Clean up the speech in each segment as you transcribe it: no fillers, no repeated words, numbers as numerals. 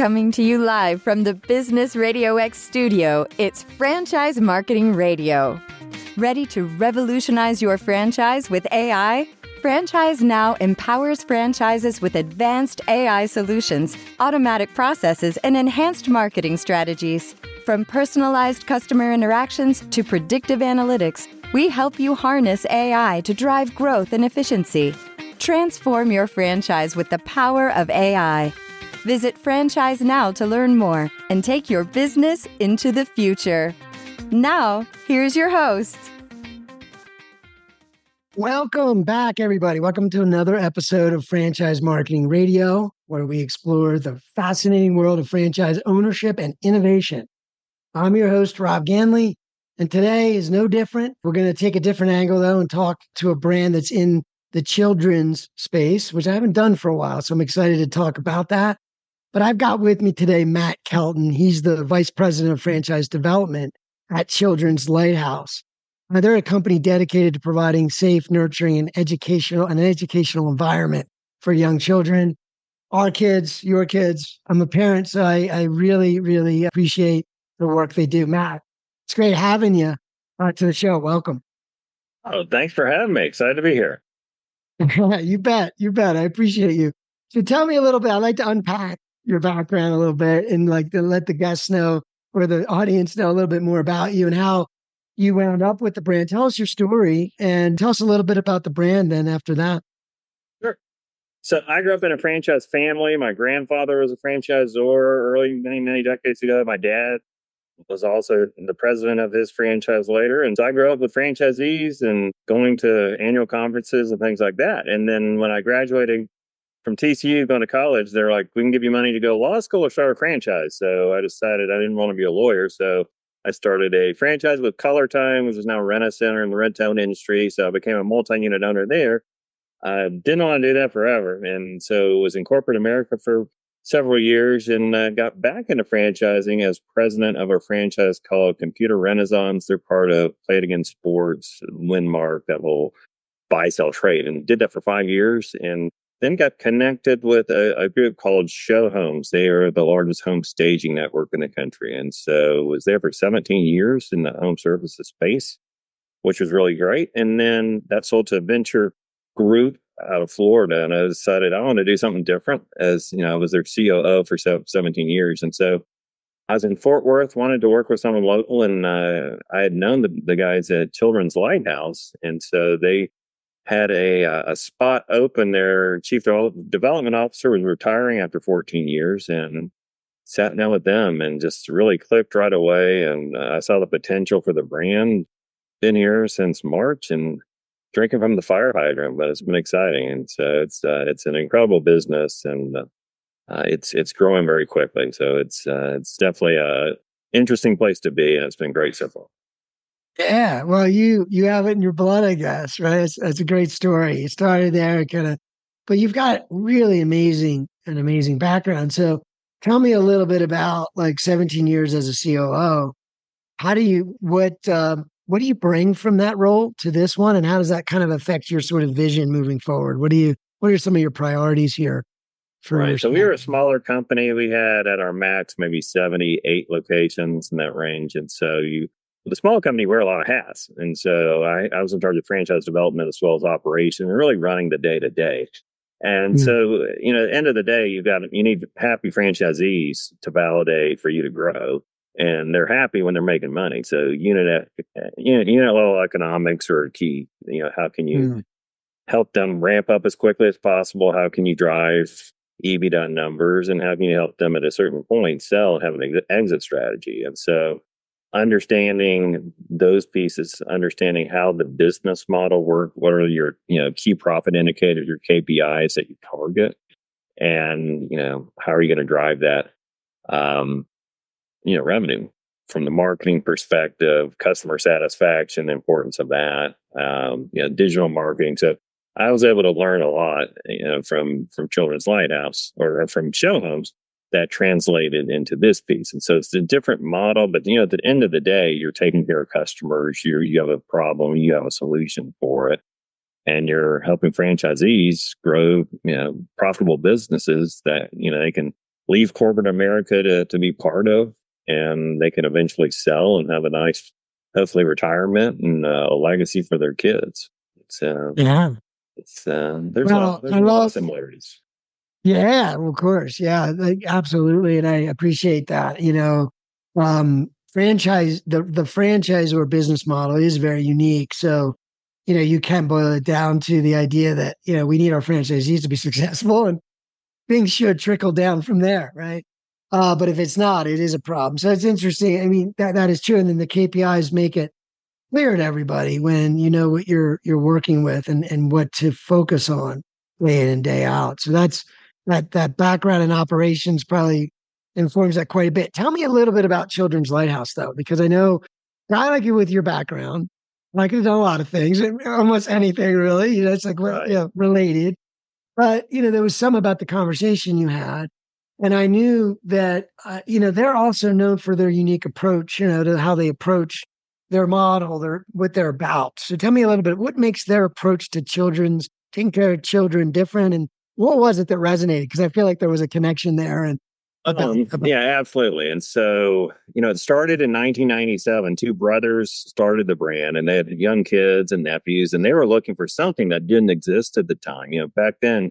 Coming to you live from the Business RadioX studio, it's Franchise Marketing Radio. Ready to revolutionize your franchise with AI? Franchise Now empowers franchises with advanced AI solutions, automatic processes, and enhanced marketing strategies. From personalized customer interactions to predictive analytics, we help you harness AI to drive growth and efficiency. Transform your franchise with the power of AI. Visit Franchise Now to learn more and take your business into the future. Now, here's your host. Welcome back, everybody. Welcome to another episode of Franchise Marketing Radio, where we explore the fascinating world of franchise ownership and innovation. I'm your host, Rob Ganley, and today is no different. We're going to take a different angle, though, and talk to a brand that's in the children's space, which I haven't done for a while, so I'm excited to talk about that. But I've got with me today Matt Kelton. He's the Vice President of Franchise Development at Children's Lighthouse. They're a company dedicated to providing safe, nurturing, and an educational environment for young children, our kids, your kids. I'm a parent, so I really, really appreciate the work they do. Matt, it's great having you to the show. Welcome. Oh, thanks for having me. Excited to be here. You bet. I appreciate you. So tell me a little bit. I'd like to unpack your background a little bit and to let the guests know or the audience know a little bit more about you and how you wound up with the brand. Tell us your story and tell us a little bit about the brand then after that. Sure. So I grew up in a franchise family. My grandfather was a franchisor early, many decades ago. My dad was also the president of his franchise later. And so I grew up with franchisees and going to annual conferences and things like that. And then when I graduated from TCU, going to college, they're like, we can give you money to go to law school or start a franchise. So I decided I didn't want to be a lawyer. So I started a franchise with Color Time, which is now Rent-A-Center in the red-tone industry. So I became a multi-unit owner there. I didn't want to do that forever. And so was in corporate America for several years and got back into franchising as president of a franchise called Computer Renaissance. They're part of Play It Again Sports, Windmark, that whole buy, sell, trade, and did that for 5 years. And then got connected with a group called Show Homes. They are the largest home staging network in the country. And so was there for 17 years in the home services space, which was really great. And then that sold to a venture group out of Florida. And I decided I want to do something different as, I was their COO for 17 years. And so I was in Fort Worth, wanted to work with someone local. And I had known the guys at Children's Lighthouse. And so they had a spot open. Their chief development officer was retiring after 14 years and sat down with them and just really clicked right away. And I saw the potential for the brand. Been here since March and drinking from the fire hydrant, but it's been exciting. And so it's an incredible business and it's growing very quickly. So it's definitely a interesting place to be, and it's been great so far. Yeah, well, you have it in your blood, I guess, right? It's a great story. You started there, but you've got really amazing background. So tell me a little bit about 17 years as a COO. What do you bring from that role to this one, and how does that kind of affect your sort of vision moving forward? What are some of your priorities here? Right. So we were a smaller company. We had at our max maybe 78 locations in that range, and so with a small company, wear a lot of hats. And so I was in charge of franchise development as well as operation and really running the day to day. And so, at the end of the day, you need happy franchisees to validate for you to grow. And they're happy when they're making money. So unit level economics are key. How can you help them ramp up as quickly as possible? How can you drive EBITDA numbers? And how can you help them at a certain point sell and have an exit strategy? And so understanding those pieces, understanding how the business model works, what are your key profit indicators, your KPIs that you target, and how are you going to drive that revenue from the marketing perspective, customer satisfaction, the importance of that, digital marketing. So I was able to learn a lot from Children's Lighthouse or from Show Homes that translated into this piece. And so it's a different model, but at the end of the day, you're taking care of customers. You have a problem, you have a solution for it, and you're helping franchisees grow, profitable businesses that, they can leave corporate America to be part of, and they can eventually sell and have a nice, hopefully, retirement and a legacy for their kids. Yeah. There's Well, there's I a lot of love, similarities. yeah, of course. Yeah, like, absolutely. And I appreciate that. The franchise or business model is very unique. So, you can boil it down to the idea that, we need our franchisees to be successful and things should trickle down from there, right? But if it's not, it is a problem. So it's interesting. I mean, that is true. And then the KPIs make it clear to everybody when you know what you're working with and what to focus on day in and day out. So that background in operations probably informs that quite a bit. Tell me a little bit about Children's Lighthouse though, because I know a guy like you with your background, I could have done a lot of things, almost anything really. It's like Right. related. But there was some about the conversation you had, and I knew that they're also known for their unique approach, to how they approach their model, what they're about. So tell me a little bit, what makes their approach to taking care of children different, and what was it that resonated? Because I feel like there was a connection there, and about Yeah, absolutely. And so, it started in 1997. Two brothers started the brand, and they had young kids and nephews, and they were looking for something that didn't exist at the time. Back then,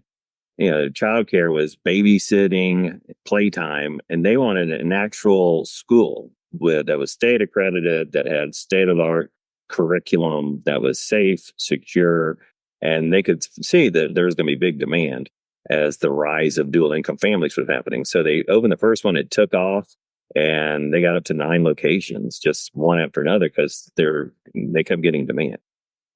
childcare was babysitting, playtime, and they wanted an actual school that was state accredited, that had state of the art curriculum, that was safe, secure, and they could see that there was going to be big demand as the rise of dual income families was happening. So they opened the first one, it took off, and they got up to 9 locations, just one after another, because they kept getting demand.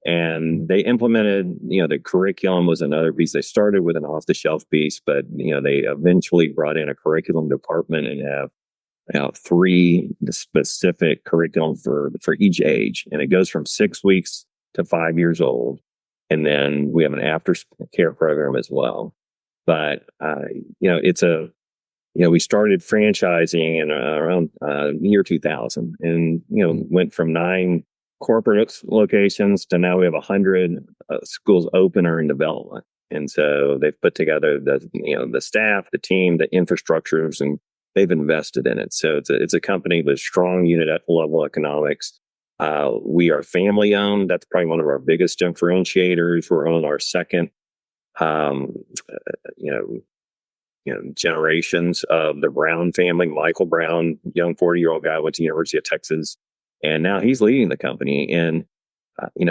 And they implemented, the curriculum was another piece. They started with an off the shelf piece, but they eventually brought in a curriculum department and have 3 specific curriculum for each age, and it goes from 6 weeks to 5 years old. And then we have an after care program as well. But we started franchising in around year 2000, and went from 9 corporate locations to now we have 100 schools open or in development. And so they've put together the staff, the team, the infrastructures, and they've invested in it. So it's a company with strong unit level economics. We are family owned. That's probably one of our biggest differentiators. We're on our second generations of the Brown family. Michael Brown, young 40-year-old guy, went to the University of Texas, and now he's leading the company. And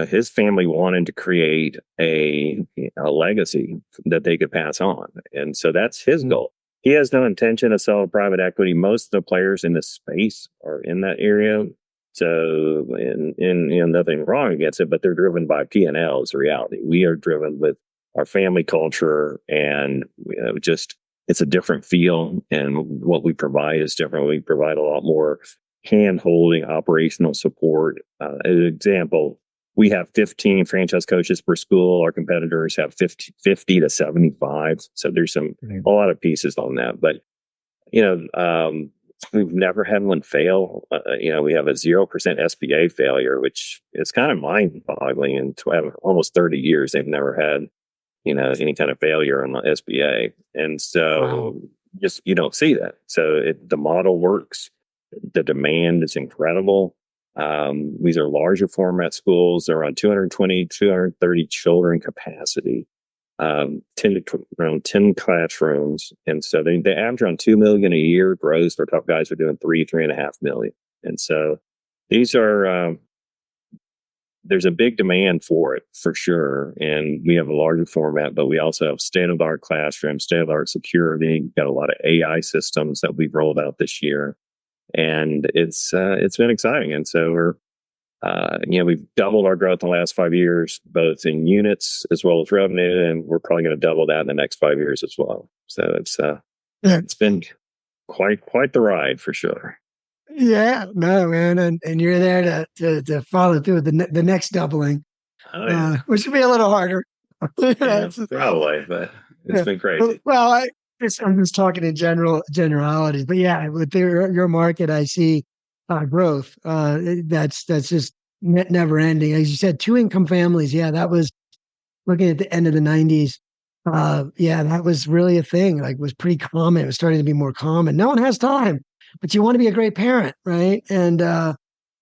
his family wanted to create a legacy that they could pass on, and so that's his goal. He has no intention of selling private equity. Most of the players in this space are in that area. So, and nothing wrong against it, but they're driven by P&L is the reality. We are driven with our family culture, and just it's a different feel, and what we provide is different. We provide a lot more hand-holding operational support. As an example, we have 15 franchise coaches per school. Our competitors have 50 to 75. So there's a lot of pieces on that. But, we've never had one fail. We have a 0% SBA failure, which is kind of mind-boggling. In almost 30 years, they've never had, any kind of failure on the SBA. And so just, you don't see that. So the model works. The demand is incredible. These are larger format schools. They're around 220, 230 children capacity, around 10 classrooms. And so they average around $2 million a year gross. Our top guys are doing $3.5 million. And so these are, there's a big demand for it for sure. And we have a larger format, but we also have state-of-the-art classrooms, state-of-the-art security. We've got a lot of AI systems that we've rolled out this year. And it's been exciting. And so we've doubled our growth in the last 5 years, both in units as well as revenue. And we're probably going to double that in the next 5 years as well. So it's been quite the ride for sure. Yeah, no, man, and you're there to follow through with the next doubling, which will be a little harder. Probably, but it's been crazy. Well, I'm just talking in generalities, but yeah, with your market, I see growth. That's just never ending. As you said, 2 income families. Yeah, that was looking at the end of the 90s. Yeah, that was really a thing. Like, was pretty common. It was starting to be more common. No one has time, but you want to be a great parent, right? And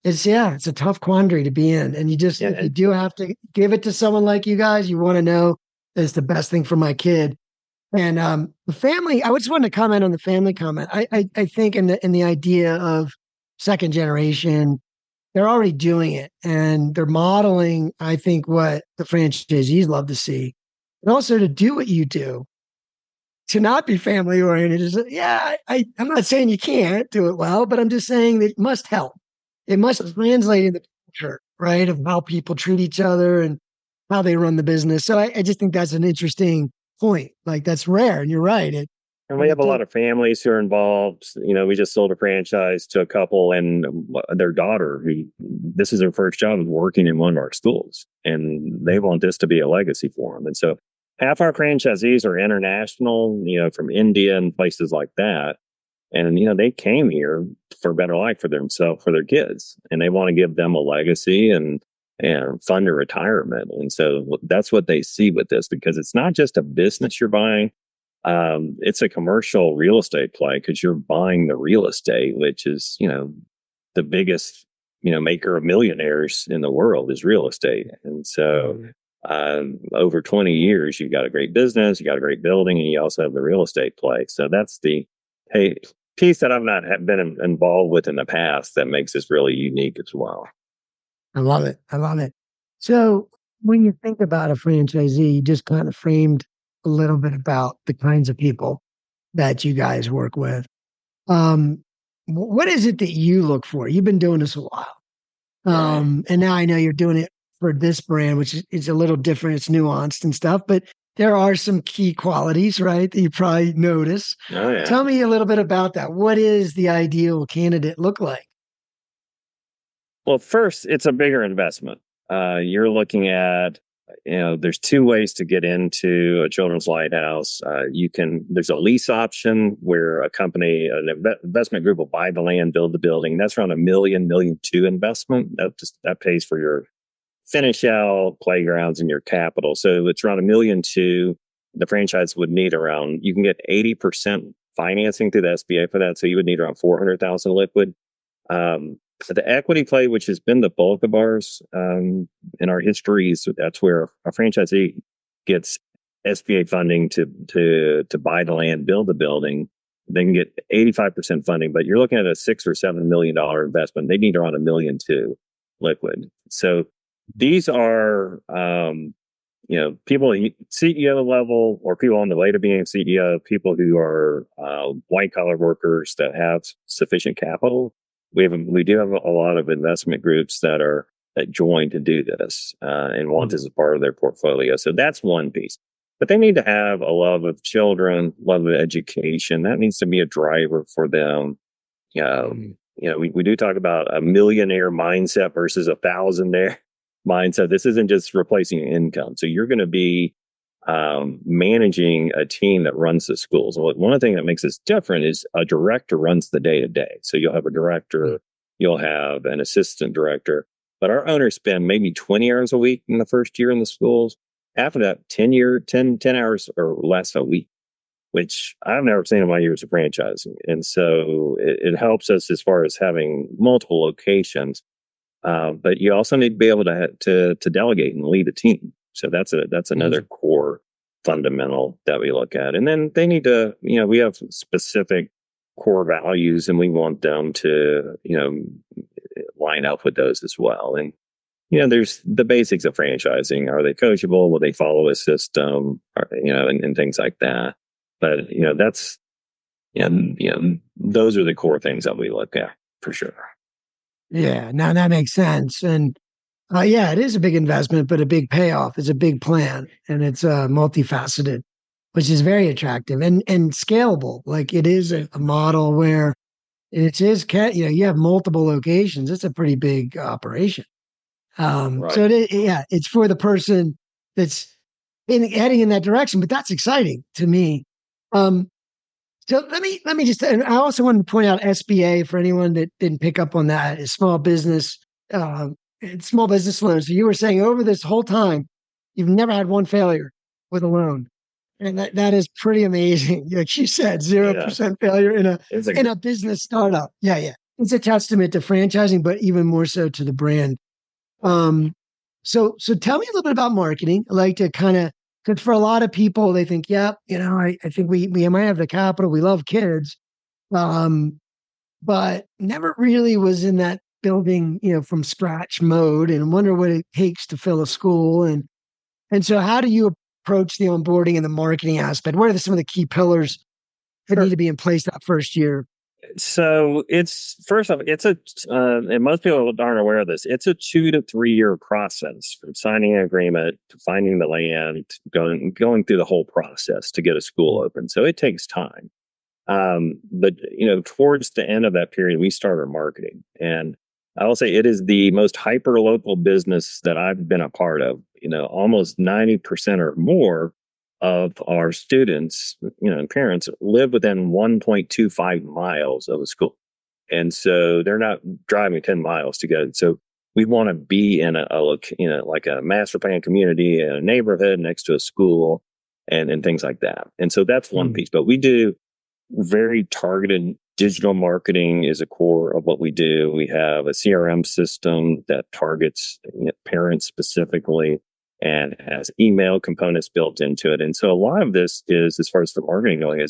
it's a tough quandary to be in. And if you do have to give it to someone like you guys, you want to know that it's the best thing for my kid. And the family, I just wanted to comment on the family comment. I think in the idea of second generation, they're already doing it and they're modeling, I think, what the franchisees love to see. And also to do what you do, to not be family oriented is, I'm not saying you can't do it well, but I'm just saying that it must help. It must translate in the culture, right, of how people treat each other and how they run the business. So I just think that's an interesting point. Like, that's rare. And you're right. And we have a lot of families who are involved. We just sold a franchise to a couple, and their daughter, who this is her first job, is working in one of our schools, and they want this to be a legacy for them. And so half our franchisees are international, from India and places like that. And, they came here for a better life for themselves, for their kids, and they want to give them a legacy and fund their retirement. And so that's what they see with this, because it's not just a business you're buying. It's a commercial real estate play, because you're buying the real estate, which is, the biggest, maker of millionaires in the world is real estate. And so over 20 years, you've got a great business, you got a great building, and you also have the real estate play. So that's the piece that I've not been involved with in the past that makes this really unique as well. I love it. I love it. So when you think about a franchisee, you just kind of framed a little bit about the kinds of people that you guys work with. What is it that you look for? You've been doing this a while. And now I know you're doing it for this brand, which is a little different. It's nuanced and stuff, but there are some key qualities, right, that you probably notice. Oh, yeah. Tell me a little bit about that. What is the ideal candidate look like? Well, first, it's a bigger investment. You're looking at, there's two ways to get into a children's lighthouse. There's a lease option where an investment group will buy the land, build the building. That's around $1 million, $1.2 million investment. That pays for your finish out, playgrounds, and your capital. So it's around $1.2 million. The franchise would need you can get 80% financing through the SBA for that. So you would need around $400,000 liquid. So the equity play, which has been the bulk of ours in our history, so that's where a franchisee gets SBA funding to buy the land, build the building. They can get 85% funding, but you're looking at a $6 or $7 million investment. They need around $1.2 million liquid. So these are people at CEO level, or people on the way to being CEO, people who are white collar workers that have sufficient capital. We do have a lot of investment groups that join to do this and want this as part of their portfolio. So that's one piece. But they need to have a love of children, love of education. That needs to be a driver for them. We do talk about a millionaire mindset versus a thousandaire mindset. This isn't just replacing income. So you're going to be managing a team that runs the schools. One of the things that makes this different is a director runs the day to day. So you'll have a director, you'll have an assistant director, but our owners spend maybe 20 hours a week in the first year in the schools. After that, 10 hours or less a week, which I've never seen in my years of franchising. And so it helps us as far as having multiple locations. But you also need to be able to delegate and lead a team. So that's another core fundamental that we look at. And then they need to, we have specific core values, and we want them to, line up with those as well. And, there's the basics of franchising. Are they coachable? Will they follow a system? And things like that. But, those are the core things that we look at for sure. Yeah, now that makes sense. And it is a big investment, but a big payoff. It's a big plan, and it's multifaceted, which is very attractive and scalable. Like, it is a model where you have multiple locations. It's a pretty big operation. Right. So it's for the person that's heading in that direction. But that's exciting to me. So let me just, and I also want to point out SBA for anyone that didn't pick up on that, is small business loans. So you were saying over this whole time, you've never had one failure with a loan. And that is pretty amazing. Like you said, 0% failure in a business startup. Yeah, yeah. It's a testament to franchising, but even more so to the brand. So tell me a little bit about marketing. I like to kind of, because for a lot of people, they think, yeah, I think we might have the capital. We love kids, but never really was in that building, from scratch mode, and wonder what it takes to fill a school. And so how do you approach the onboarding and the marketing aspect? What are some of the key pillars that need to be in place that first year? So it's first off, and most people aren't aware of this. It's a 2 to 3 year process from signing an agreement to finding the land, going through the whole process to get a school open. So it takes time. But towards the end of that period, we started marketing, and I will say it is the most hyper local business that I've been a part of. Almost 90% or more of our students, and parents live within 1.25 miles of a school. And so they're not driving 10 miles to go. So we want to be in like a master plan community in a neighborhood next to a school and things like that. And so that's one piece. But we do very targeted digital marketing is a core of what we do. We have a CRM system that targets parents specifically and has email components built into it. And so a lot of this is, as far as the marketing going,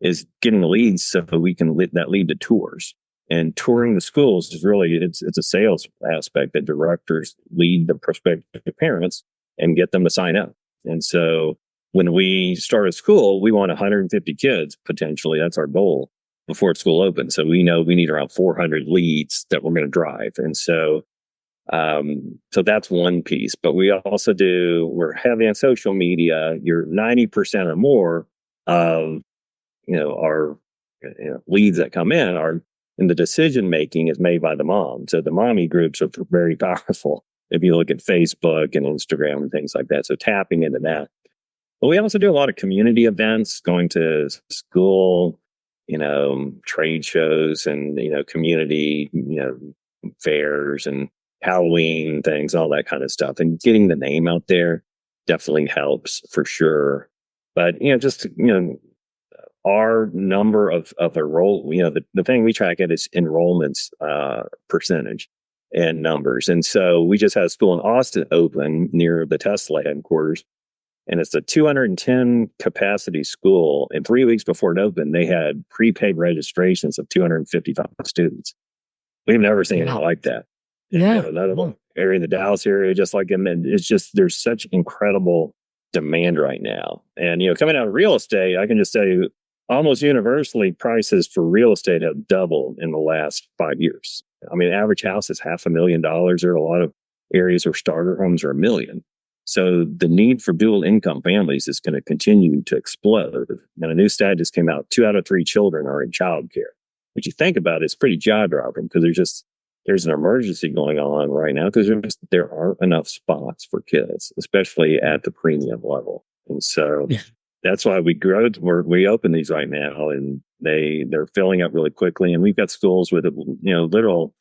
is getting the leads so that we can lead to tours. And touring the schools is really, it's a sales aspect that directors lead the prospective parents and get them to sign up. And so when we start a school, we want 150 kids, potentially. That's our goal before school opens. So we know we need around 400 leads that we're going to drive. And so that's one piece. But we're heavy on social media. You're 90% or more of, our leads that come in and the decision making is made by the mom. So the mommy groups are very powerful if you look at Facebook and Instagram and things like that. So tapping into that. But we also do a lot of community events, going to school, trade shows and, community, fairs and Halloween things, all that kind of stuff. And getting the name out there definitely helps for sure. But, our number of the thing we track at is enrollments percentage and numbers. And so we just had a school in Austin open near the Tesla headquarters. And it's a 210 capacity school. And 3 weeks before it opened, they had prepaid registrations of 255 students. We've never seen anything like that. Yeah. Another one area in the Dallas area, just like them. And it's just, there's such incredible demand right now. And, coming out of real estate, I can just tell you, almost universally, prices for real estate have doubled in the last 5 years. I mean, average house is $500,000. There are a lot of areas where starter homes are $1 million. So the need for dual income families is going to continue to explode. And a new stat just came out: 2 out of 3 children are in childcare. Which you think about, it's pretty jaw-dropping because there's an emergency going on right now because there aren't enough spots for kids, especially at the premium level. And so that's why we open these right now, and they're filling up really quickly. And we've got schools with literal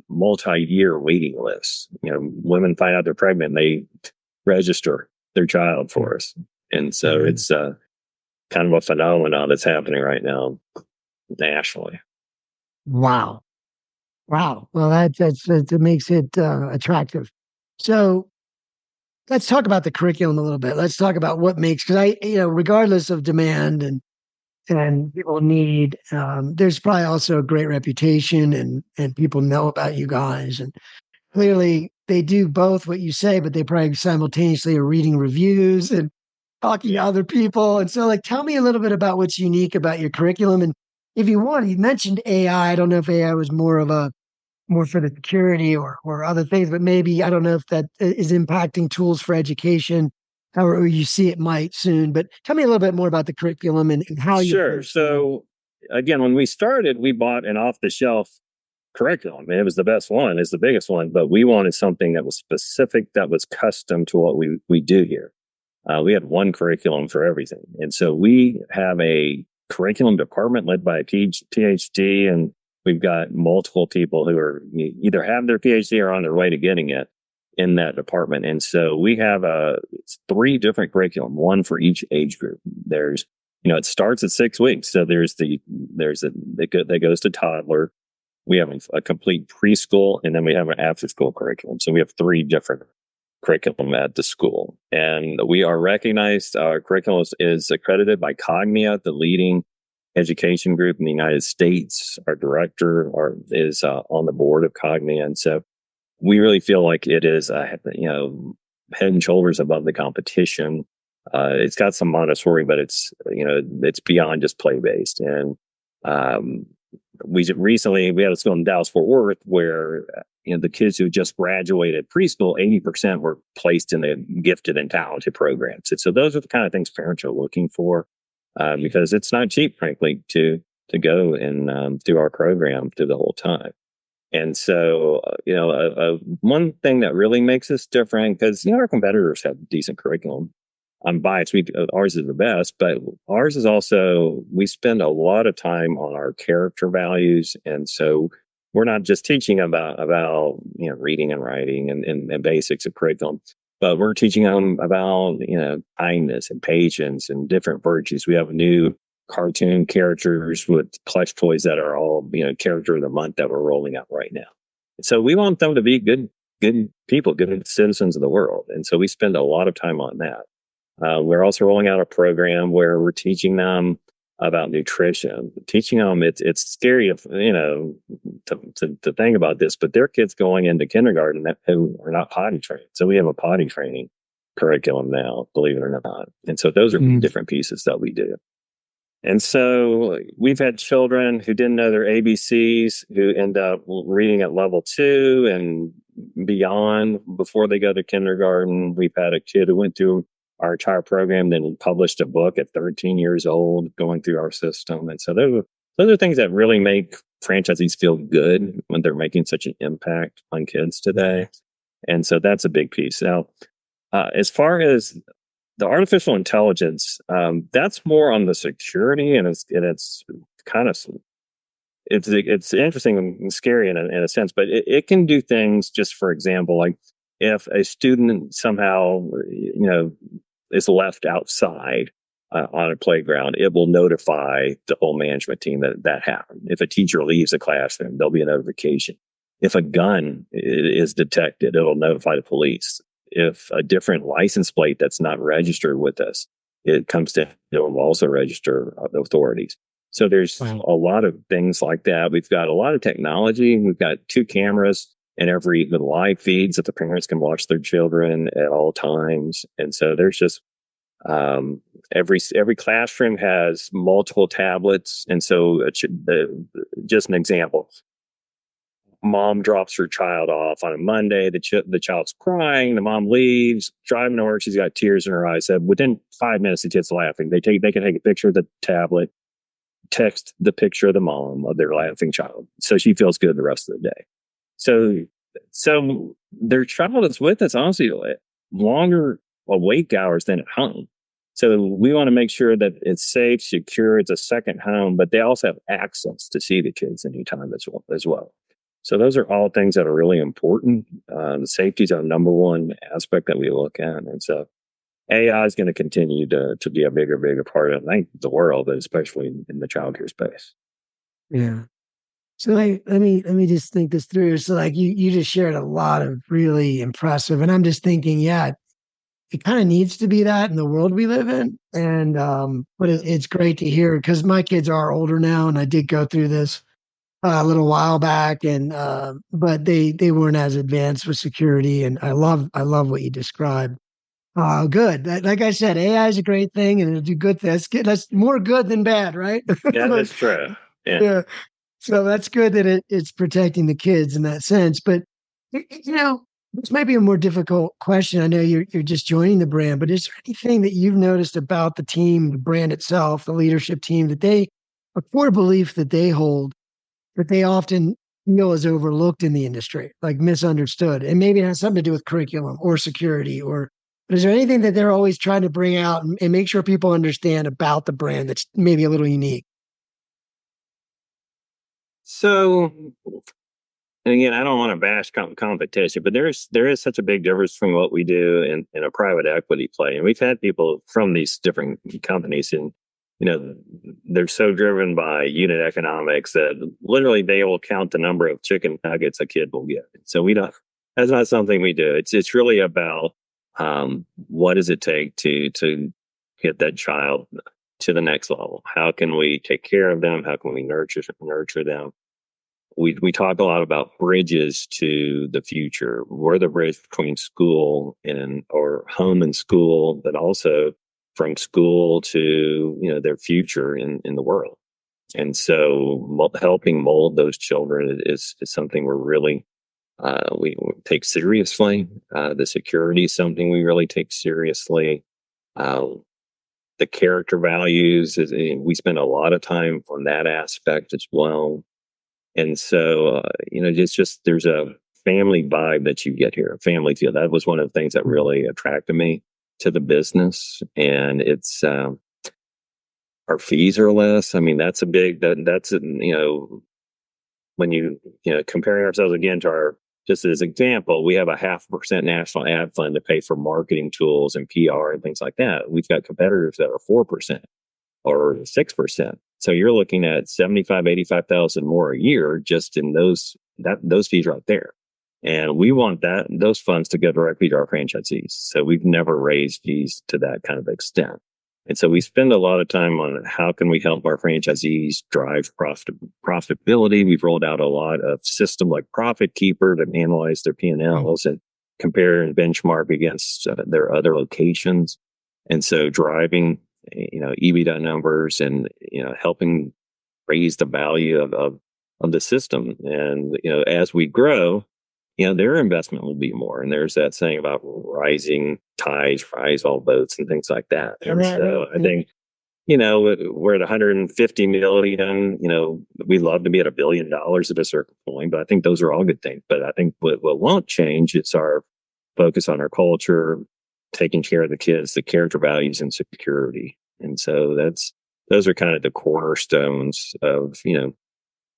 multi-year waiting lists. Women find out they're pregnant, they register their child for us. And so it's kind of a phenomenon that's happening right now nationally. Wow. Well, that makes it attractive. So let's talk about the curriculum a little bit. Let's talk about what makes, because regardless of demand and people need, there's probably also a great reputation and people know about you guys. And clearly they do both what you say, but they probably simultaneously are reading reviews and talking to other people. And so tell me a little bit about what's unique about your curriculum. And if you want, you mentioned AI. I don't know if AI was more for the security or other things, but maybe, I don't know if that is impacting tools for education, or you see it might soon. But tell me a little bit more about the curriculum and how you. Sure. So again, when we started, we bought an off-the-shelf curriculum. It was the best one, it's the biggest one, but we wanted something that was specific, that was custom to what we do here. We had one curriculum for everything. And so we have a curriculum department led by a PhD, and we've got multiple people who are either have their PhD or on their way to getting it in that department. And so we have 3 different curriculum, one for each age group. There's, it starts at 6 weeks. So that goes to toddler. We have a complete preschool, and then we have an after school curriculum. So we have 3 different curriculum at the school, and we are recognized. Our curriculum is accredited by Cognia, the leading education group in the United States. Our director is on the board of Cognia, and so we really feel like it is, head and shoulders above the competition. It's got some Montessori, but it's beyond just play based. And we had a school in Dallas Fort Worth where the kids who just graduated preschool, 80% were placed in the gifted and talented programs. And so those are the kind of things parents are looking for, because it's not cheap, frankly, to go and do our program through the whole time. And so, one thing that really makes us different, because our competitors have decent curriculum. I'm biased. Ours is the best, but ours is also, we spend a lot of time on our character values. And so we're not just teaching about reading and writing and basics of curriculum, but we're teaching them about, kindness and patience and different virtues. We have new cartoon characters with plush toys that are all, character of the month that we're rolling out right now. So we want them to be good people, good citizens of the world. And so we spend a lot of time on that. We're also rolling out a program where we're teaching them about nutrition, teaching them it's scary to think about this, but there are kids going into kindergarten who are not potty trained. So we have a potty training curriculum now, believe it or not. And so those are different pieces that we do. And so we've had children who didn't know their ABCs who end up reading at level 2 and beyond before they go to kindergarten. We've had a kid who went through our entire program, then published a book at 13 years old, going through our system. And so those are things that really make franchisees feel good when they're making such an impact on kids today. And so that's a big piece. Now, as far as the artificial intelligence, that's more on the security, and it's kind of, it's interesting and scary in a sense, but it can do things. Just for example, like if a student somehow is left outside on a playground, it will notify the whole management team that happened. If a teacher leaves a classroom, there'll be a notification. If a gun is detected, it'll notify the police. If a different license plate that's not registered with us, it comes to, it will also register the authorities. So there's a lot of things like that. We've got a lot of technology. We've got 2 cameras in the live feeds that the parents can watch their children at all times. And so there's just every classroom has multiple tablets. And so just an example, mom drops her child off on a Monday. The child's crying. The mom leaves, driving to work. She's got tears in her eyes. So within 5 minutes, the kid's laughing. They can take a picture of the tablet, text the picture of the mom of their laughing child, so she feels good the rest of the day. So their child is with us, honestly, longer awake hours than at home. So we want to make sure that it's safe, secure, it's a second home, but they also have access to see the kids anytime as well. So those are all things that are really important. The safety is our number one aspect that we look at. And so AI is going to continue to be a bigger part of, I think, the world, but especially in the childcare space. Yeah. So let me just think this through. So like you just shared a lot of really impressive, and I'm just thinking, yeah, it kind of needs to be that in the world we live in. And but it's great to hear, because my kids are older now, and I did go through this a little while back, and but they weren't as advanced with security. And I love what you described. Good. Like I said, AI is a great thing, and it'll do good things. That's more good than bad, right? Yeah, that's true. Yeah. So that's good that it's protecting the kids in that sense. But this might be a more difficult question. I know you're just joining the brand, but is there anything that you've noticed about the team, the brand itself, the leadership team, that a core belief that they hold, that they often feel is overlooked in the industry, like misunderstood? And maybe it has something to do with curriculum or security, but is there anything that they're always trying to bring out and make sure people understand about the brand that's maybe a little unique? So and again, I don't want to bash competition, but there is such a big difference between what we do in a private equity play. And we've had people from these different companies, and they're so driven by unit economics that literally they will count the number of chicken nuggets a kid will get. So we don't. That's not something we do. It's really about what does it take to get that child to the next level? How can we take care of them? How can we nurture them? We talk a lot about bridges to the future. We're the bridge between school or home and school, but also from school to their future in the world. And so helping mold those children is something we're really we take seriously. The security is something we really take seriously. The character values we spend a lot of time on that aspect as well. And so, it's just there's a family vibe that you get here, a family feel. That was one of the things that really attracted me to the business. And it's our fees are less. I mean, that's a big that's when comparing ourselves again to just as example, we have a 0.5% national ad fund to pay for marketing tools and PR and things like that. We've got competitors that are 4% or 6%. So you're looking at 75, 85,000 more a year just in those fees right there. And we want those funds to go directly to our franchisees. So we've never raised fees to that kind of extent. And so we spend a lot of time on how can we help our franchisees drive profitability. We've rolled out a lot of systems like Profit Keeper to analyze their P&Ls and compare and benchmark against their other locations. And so driving EBITDA numbers and helping raise the value of the system. And as we grow, their investment will be more. And there's that saying about rising tides rise all boats and things like that. And so I think we're at 150 million. We'd love to be at $1 billion at a certain point, but I think those are all good things. But I think what won't change is our focus on our culture, taking care of the kids, the character values, and security. And so those are kind of the cornerstones of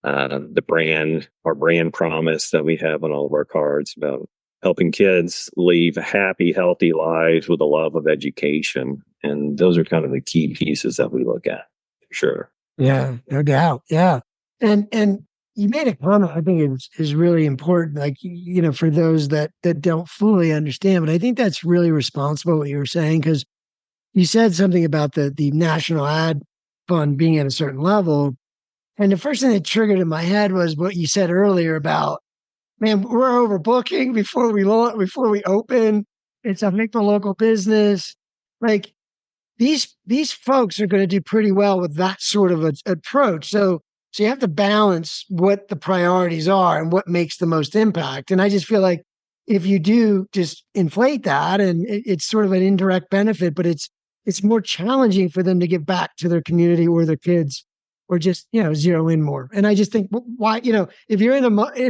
the brand, our brand promise that we have on all of our cards about helping kids leave happy, healthy lives with a love of education. And those are kind of the key pieces that we look at, for sure. Yeah, no doubt. Yeah, and you made a comment I think is really important. Like for those that don't fully understand, but I think that's really responsible what you were saying, because you said something about the national ad fund being at a certain level. And the first thing that triggered in my head was what you said earlier about, man, we're overbooking before we open. It's a make the local business. Like these folks are going to do pretty well with that sort of approach. So you have to balance what the priorities are and what makes the most impact. And I just feel like if you do just inflate that, and it's sort of an indirect benefit, but it's more challenging for them to give back to their community or their kids, or just zero in more. And I just think, why if you're in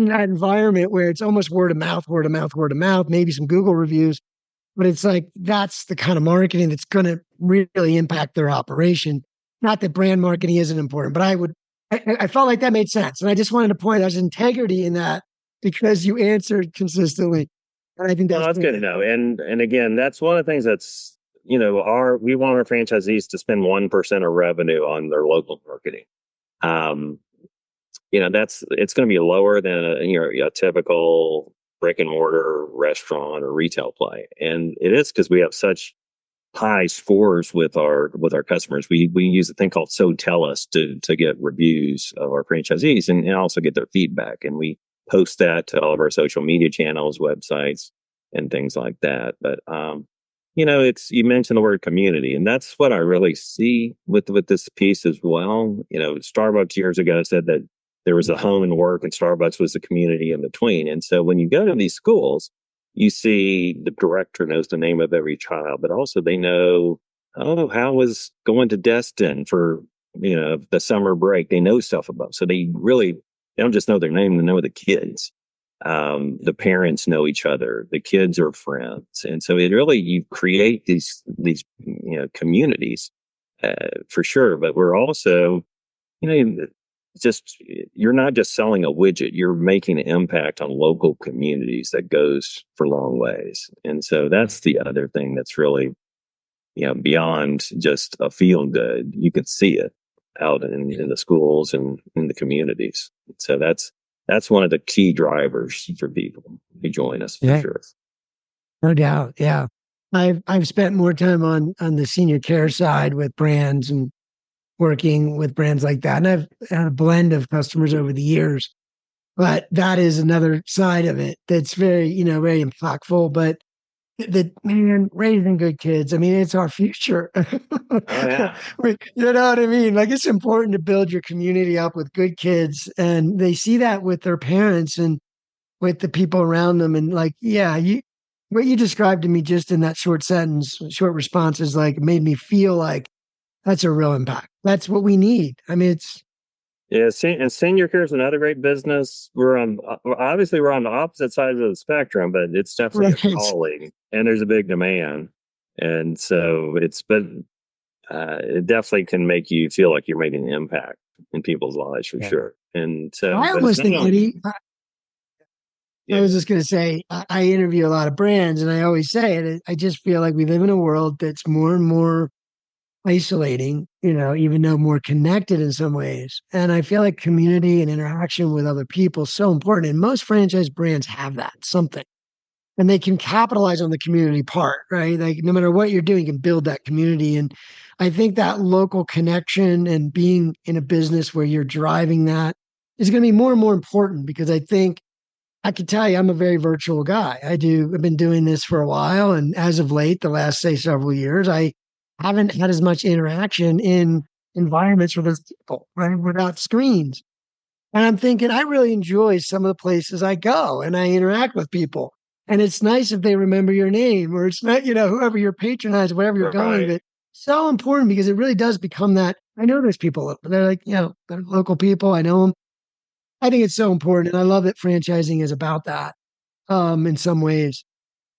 that environment where it's almost word of mouth, maybe some Google reviews, but it's like that's the kind of marketing that's going to really impact their operation. Not that brand marketing isn't important, but I felt like that made sense, and I just wanted to point out there's integrity in that because you answered consistently, and I think that's good to know. And again, that's one of the things that's we want our franchisees to spend 1% of revenue on their local marketing. It's going to be lower than a typical brick and mortar restaurant or retail play, and it is because we have such high scores with our customers. We use a thing called So Tell Us to get reviews of our franchisees and also get their feedback, and we post that to all of our social media channels, websites, and things like that. But you mentioned the word community, and that's what I really see with this piece as well. Starbucks years ago said that there was a home and work, and Starbucks was the community in between. And so when you go to these schools, you see the director knows the name of every child, but also they know, how was going to Destin for, the summer break. They know stuff about. So they don't just know their name, they know the kids. The parents know each other, the kids are friends. And so you create these communities, for sure. But we're also, just, you're not just selling a widget, you're making an impact on local communities that goes for long ways. And so that's the other thing that's really, beyond just a feel good. You can see it out in the schools and in the communities. So that's one of the key drivers for people who join us for sure. No doubt. Yeah. I've spent more time on the senior care side with brands and working with brands like that. And I've had a blend of customers over the years, but that is another side of it that's very, very impactful. But man, raising good kids, I mean, it's our future. Oh, yeah. You know what I mean? Like, it's important to build your community up with good kids, and they see that with their parents and with the people around them. And like, yeah, what you described to me just in that short sentence, short response is like, made me feel like that's a real impact. That's what we need. I mean, it's, yeah, and senior care is another great business. We're on the opposite sides of the spectrum, but it's definitely a calling, and there's a big demand, and so it definitly can make you feel like you're making an impact in people's lives for sure. And so I almost think, Eddie, I was just going to say, I interview a lot of brands, and I always say it. I just feel like we live in a world that's more and more isolating, even though more connected in some ways. And I feel like community and interaction with other people is so important. And most franchise brands have that something, and they can capitalize on the community part, right? Like, no matter what you're doing, you can build that community. And I think that local connection and being in a business where you're driving that is going to be more and more important, because I think I can tell you, I'm a very virtual guy. I've been doing this for a while. And as of late, the last, say, several years, I haven't had as much interaction in environments with those people, right? Without screens. And I'm thinking, I really enjoy some of the places I go and I interact with people. And it's nice if they remember your name, or it's not, whoever you're patronizing, wherever you're going. But so important, because it really does become that. I know there's people, they're like, they're local people. I know them. I think it's so important. And I love that franchising is about that in some ways.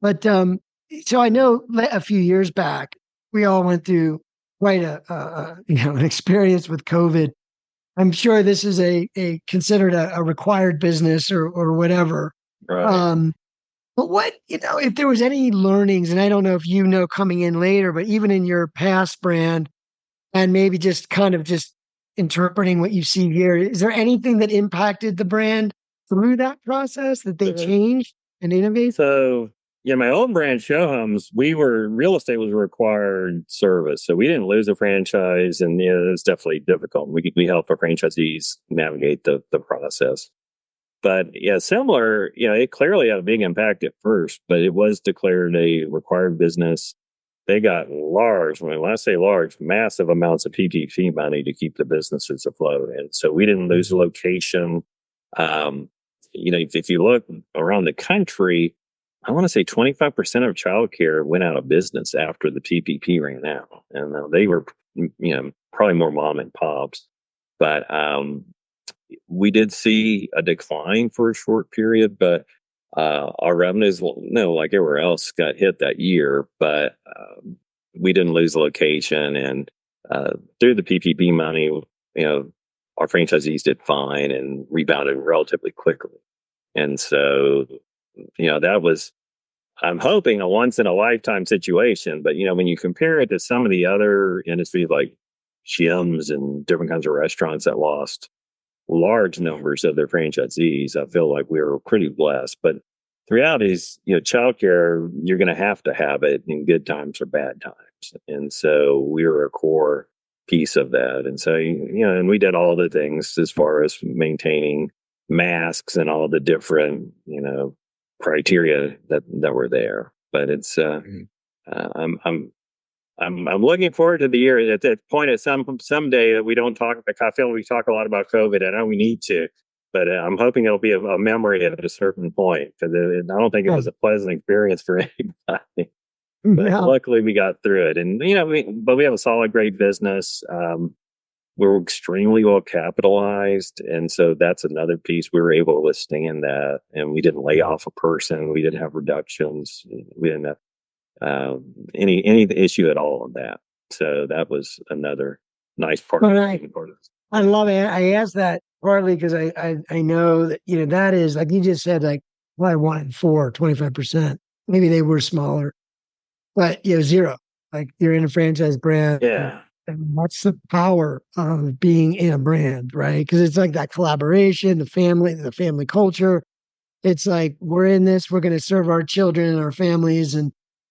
But so I know a few years back, we all went through quite an experience with COVID. I'm sure this is considered a required business or whatever. Right. But what, if there was any learnings, and I don't know if coming in later, but even in your past brand, and maybe just kind of just interpreting what you see here, is there anything that impacted the brand through that process that they changed and innovated? So, yeah, my old brand, Show Homes, real estate was a required service. So we didn't lose a franchise, and it was definitely difficult. We help our franchisees navigate the process. But yeah, similar, it clearly had a big impact at first, but it was declared a required business. They got large, when I say large, massive amounts of PPP money to keep the businesses afloat. And so we didn't lose a location. If you look around the country, I want to say 25% of childcare went out of business after the PPP ran out. And they were, probably more mom and pops. But we did see a decline for a short period, but our revenues, like everywhere else, got hit that year. But we didn't lose a location. And through the PPP money, our franchisees did fine and rebounded relatively quickly. And so, that was, I'm hoping, a once in a lifetime situation. But, when you compare it to some of the other industries like gyms and different kinds of restaurants that lost large numbers of their franchisees, I feel like we were pretty blessed. But the reality is, childcare, you're going to have it in good times or bad times. And so we were a core piece of that. And so, and we did all the things as far as maintaining masks and all the different, criteria that were there. But it's, I'm looking forward to the year at that point at someday that we don't talk. I feel we talk a lot about COVID. I know we need to, but I'm hoping it'll be a memory at a certain point, because I don't think it was a pleasant experience for anybody. But luckily we got through it, and we have a solid, great business. We're extremely well capitalized, and so that's another piece. We were able to withstand that, and we didn't lay off a person. We didn't have reductions. We didn't have any issue at all on that. So that was another nice part. I love it. I asked that partly because I know that, that is, like you just said, like, well, I wanted 25%. Maybe they were smaller, but, zero. Like, you're in a franchise brand. Yeah. And that's the power of being in a brand, right? Because it's like that collaboration, the family culture. It's like, we're in this, we're going to serve our children and our families.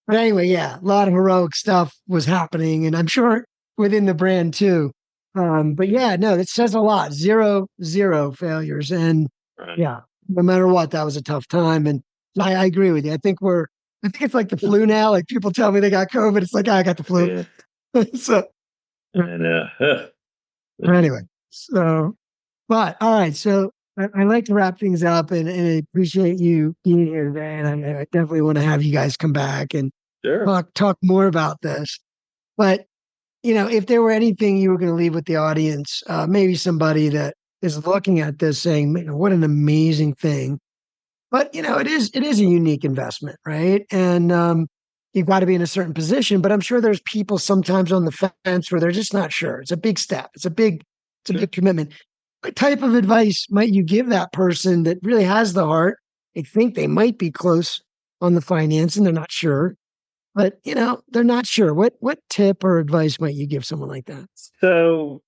But anyway, yeah, a lot of heroic stuff was happening. And I'm sure within the brand too. But yeah, no, it says a lot. Zero failures. And Right. yeah, no matter what, that was a tough time. And I agree with you. I think it's like the flu now. Like, people tell me they got COVID. It's like, I got the flu. Yeah. So And anyway, but all right. So I like to wrap things up, and I appreciate you being here today. And I definitely want to have you guys come back and sure. talk more about this. But, if there were anything you were going to leave with the audience, maybe somebody that is looking at this saying, what an amazing thing. But, it is a unique investment, right? And you've got to be in a certain position. But I'm sure there's people sometimes on the fence where they're just not sure. It's a big step. It's a big commitment. What type of advice might you give that person that really has the heart? They think they might be close on the finance and they're not sure, but they're not sure. What tip or advice might you give someone like that? So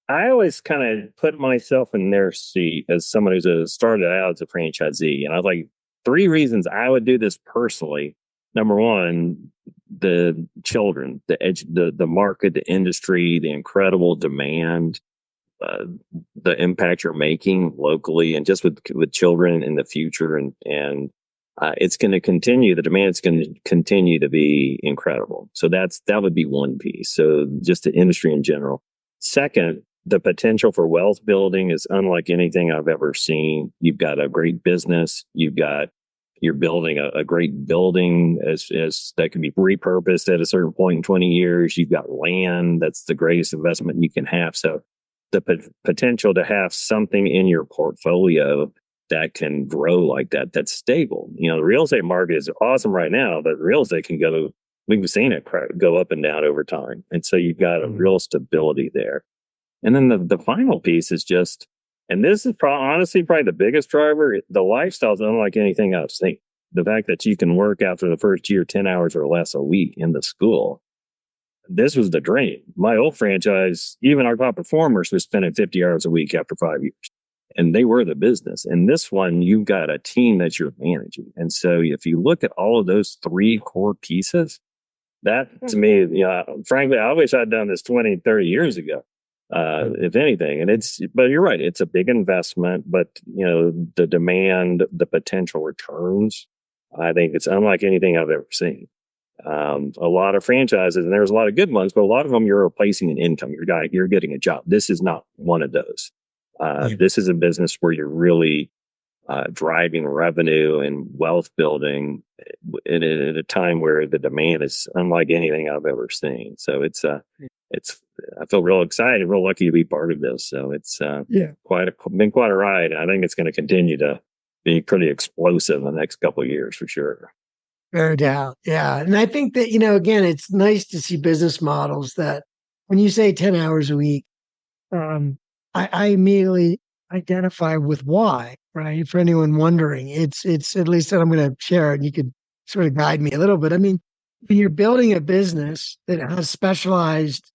I always kind of put myself in their seat as someone who's started out as a franchisee. And I was like, 3 reasons I would do this personally. Number one, the children, the market, the industry, the incredible demand, the impact you're making locally and just with children in the future. And it's going to continue. The demand is going to continue to be incredible. So that would be one piece. So just the industry in general. Second, the potential for wealth building is unlike anything I've ever seen. You've got a great business. You're building a great building as that can be repurposed at a certain point in 20 years. You've got land. That's the greatest investment you can have. So the potential to have something in your portfolio that can grow like that, that's stable. The real estate market is awesome right now, but real estate can we've seen it go up and down over time. And so you've got a real stability there. And then the final piece is just, and this is honestly probably the biggest driver, the lifestyle is unlike anything I've seen. The fact that you can work after the first year 10 hours or less a week in the school. This was the dream. My old franchise, even our top performers was spending 50 hours a week after 5 years. And they were the business. And this one, you've got a team that you're managing. And so if you look at all of those 3 core pieces, that to me, frankly, I wish I'd done this 20, 30 years ago. If anything. But you're right. It's a big investment, but the demand, the potential returns, I think it's unlike anything I've ever seen. A lot of franchises, and there's a lot of good ones, but a lot of them you're replacing an income. You're getting a job. This is not one of those. This is a business where you're really driving revenue and wealth building at a time where the demand is unlike anything I've ever seen. So I feel real excited, real lucky to be part of this. So it's been quite a ride. I think it's going to continue to be pretty explosive in the next couple of years for sure. No doubt. Yeah. And I think that, again, it's nice to see business models that when you say 10 hours a week, I immediately identify with why, right? For anyone wondering, it's at least that I'm going to share it and you could sort of guide me a little bit. I mean, when you're building a business that has specialized,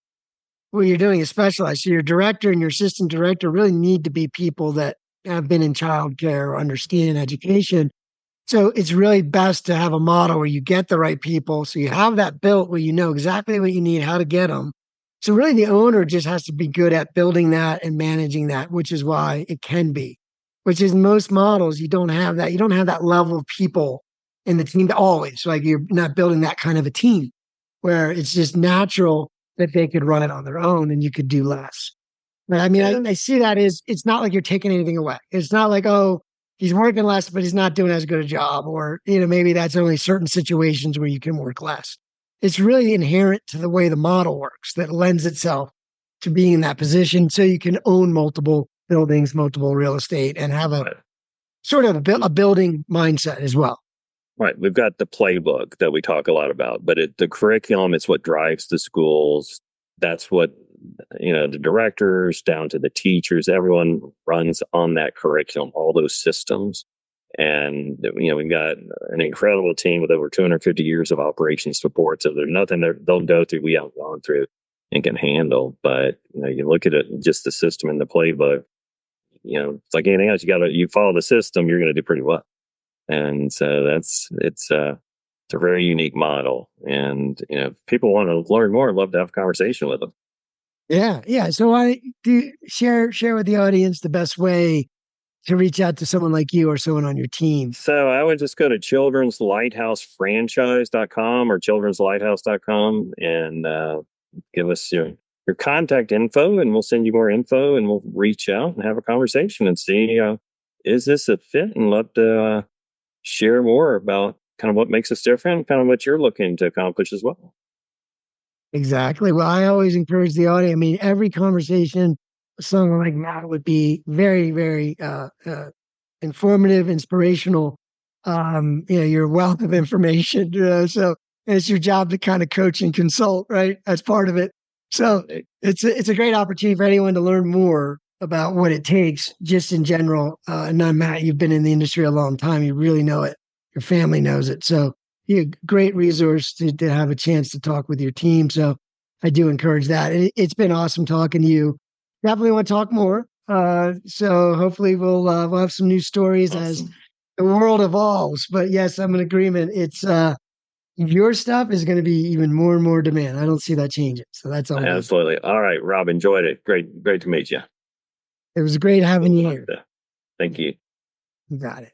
what you're doing is specialized. So your director and your assistant director really need to be people that have been in childcare or understand education. So it's really best to have a model where you get the right people. So you have that built where you know exactly what you need, how to get them. So really the owner just has to be good at building that and managing that, which is why it can be, which is most models, you don't have that. You don't have that level of people in the team to always, like you're not building that kind of a team where it's just natural that they could run it on their own and you could do less. But I mean, I see that as it's not like you're taking anything away. It's not like, oh, he's working less, but he's not doing as good a job. Or, maybe that's only certain situations where you can work less. It's really inherent to the way the model works that lends itself to being in that position. So you can own multiple buildings, multiple real estate, and have a sort of a building mindset as well. Right. We've got the playbook that we talk a lot about, but the curriculum is what drives the schools. that's what, the directors down to the teachers, everyone runs on that curriculum, all those systems. And, we've got an incredible team with over 250 years of operations support. So there's nothing they'll go through we haven't gone through and can handle. But, you look at it, just the system and the playbook, it's like anything else. You follow the system, you're going to do pretty well. And so it's a very unique model. And, if people want to learn more, I'd love to have a conversation with them. Yeah. Yeah. So I do share with the audience the best way to reach out to someone like you or someone on your team. So I would just go to children'slighthousefranchise.com or children'slighthouse.com and give us your contact info, and we'll send you more info, and we'll reach out and have a conversation and see, is this a fit, and love to share more about kind of what makes us different, kind of what you're looking to accomplish as well. Exactly. Well, I always encourage the audience. I mean, every conversation with someone like Matt would be very, very informative, inspirational. Your wealth of information. So it's your job to kind of coach and consult, right? As part of it. So it's a great opportunity for anyone to learn more about what it takes, just in general. And now, Matt, you've been in the industry a long time. You really know it. Your family knows it. So you're a great resource to have a chance to talk with your team. So I do encourage that. It's been awesome talking to you. Definitely want to talk more. So hopefully we'll have some new stories as the world evolves. But yes, I'm in agreement. It's your stuff is going to be even more and more demand. I don't see that changing. So that's all. Absolutely. All right, Rob, enjoyed it. Great to meet you. It was great having you here. Thank you. You got it.